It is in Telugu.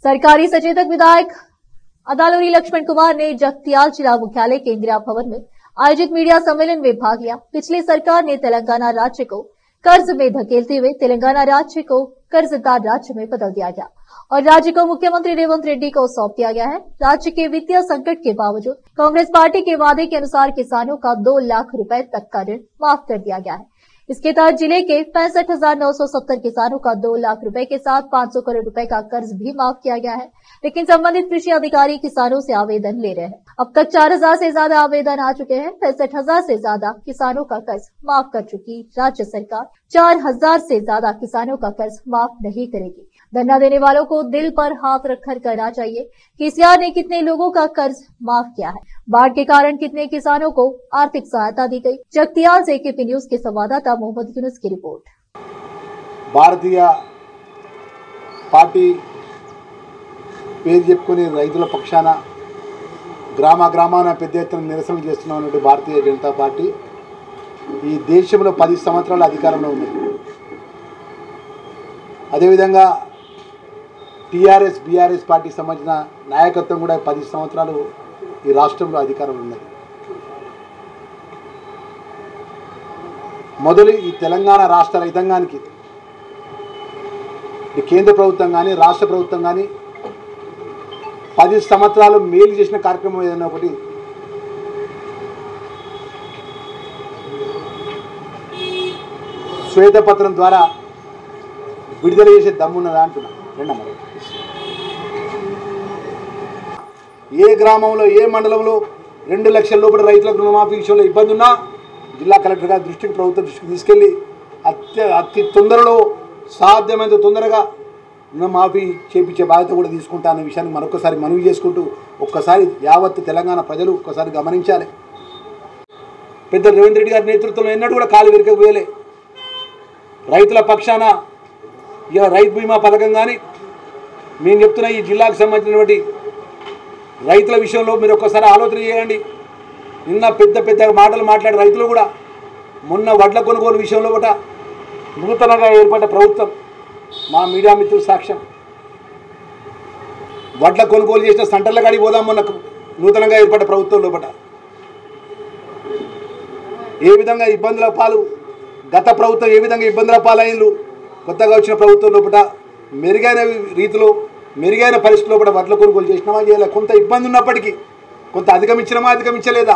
सरकारी सचेतक विधायक अदालूरी लक्ष्मण कुमार ने जगतियाल जिला मुख्यालय के इंदिरा भवन में आयोजित मीडिया सम्मेलन में भाग लिया। पिछली सरकार ने तेलंगाना राज्य को कर्ज में धकेलते हुए तेलंगाना राज्य को कर्जदार राज्य में बदल दिया गया और राज्य को मुख्यमंत्री रेवंत रेड्डी को सौंप दिया गया है। राज्य के वित्तीय संकट के बावजूद कांग्रेस पार्टी के वादे के अनुसार किसानों का 2 लाख रुपए तक का ऋण माफ कर दिया गया है। इसके तहत जिले के 65,970 किसानों का 2 लाख रुपए के साथ 500 करोड़ रुपए का कर्ज भी माफ किया गया है, लेकिन संबंधित कृषि अधिकारी किसानों से आवेदन ले रहे हैं। अब तक 4,000 से ज्यादा आवेदन आ चुके हैं। 65,000 से ज्यादा किसानों का कर्ज माफ कर चुकी राज्य सरकार 4,000 से ज्यादा किसानों का कर्ज माफ नहीं करेगी। धरना देने वालों को दिल पर हाथ रखकर कहना चाहिए कि केसीआर ने कितने लोगों का कर्ज माफ किया है, बाढ़ के कारण कितने किसानों को आर्थिक सहायता दी गई। जगतियाल से केपी न्यूज के संवाददाता मोहम्मद यूनुस की रिपोर्ट। भारतीय पार्टी పేరు చెప్పుకొని రైతుల పక్షాన గ్రామాన పెద్ద ఎత్తున నిరసనలు చేస్తున్నటువంటి భారతీయ జనతా పార్టీ ఈ దేశంలో 10 సంవత్సరాల అధికారంలో ఉంది. అదేవిధంగా టీఆర్ఎస్ బీఆర్ఎస్ పార్టీకి సంబంధించిన నాయకత్వం కూడా 10 సంవత్సరాలు ఈ రాష్ట్రంలో అధికారంలో ఉన్నది. మొదలు ఈ తెలంగాణ రాష్ట్ర రైతాంగానికి కేంద్ర ప్రభుత్వం కానీ రాష్ట్ర ప్రభుత్వం కానీ 10 సంవత్సరాలు మేలు చేసిన కార్యక్రమం ఏదైనా ఒకటి శ్వేతపత్రం ద్వారా విడుదల చేసే దమ్మున్నదా అంటున్నా. రెండమ్మా, ఏ గ్రామంలో ఏ మండలంలో 2 లక్షల లోపల రైతులకు రుణమాఫీ విషయంలో ఇబ్బంది ఉన్నా జిల్లా కలెక్టర్ గారి దృష్టికి ప్రభుత్వం దృష్టికి తీసుకెళ్లి అతి తొందరలో సాధ్యమైనంత తొందరగా రుణమాఫీ చేపించే బాధ్యత కూడా తీసుకుంటా అనే విషయాన్ని మరొకసారి మనవి చేసుకుంటూ ఒక్కసారి యావత్ తెలంగాణ ప్రజలు ఒక్కసారి గమనించాలి. పెద్ద రేవంత్ రెడ్డి గారి నేతృత్వంలో ఎన్నడూ కూడా కాలు వెనుకపోయలే. రైతుల పక్షాన ఇలా రైతు బీమా పథకం కానీ మేము చెప్తున్న ఈ జిల్లాకు సంబంధించినటువంటి రైతుల విషయంలో మీరు ఒక్కసారి ఆలోచన చేయండి. నిన్న పెద్ద మాటలు మాట్లాడే రైతులు కూడా మొన్న వడ్ల కొనుగోలు విషయంలో కూడా నూతనంగా ఏర్పడ్డ ప్రభుత్వం మా మీడియా మిత్రులు సాక్ష్యం. వడ్ల కొనుగోలు చేసిన సెంటర్ల కాడికి పోదాం. మొన్న నూతనంగా ఏర్పడ్డ ప్రభుత్వం లోపల ఏ విధంగా ఇబ్బందుల పాలు గత ప్రభుత్వం ఏ విధంగా ఇబ్బందుల పాలైనలు కొత్తగా వచ్చిన ప్రభుత్వం లోపల మెరుగైన రీతిలో మెరుగైన పరిస్థితుల్లో కూడా వడ్ల కొనుగోలు చేసినామా చేయాలి. కొంత ఇబ్బంది ఉన్నప్పటికీ కొంత అధిగమించలేదా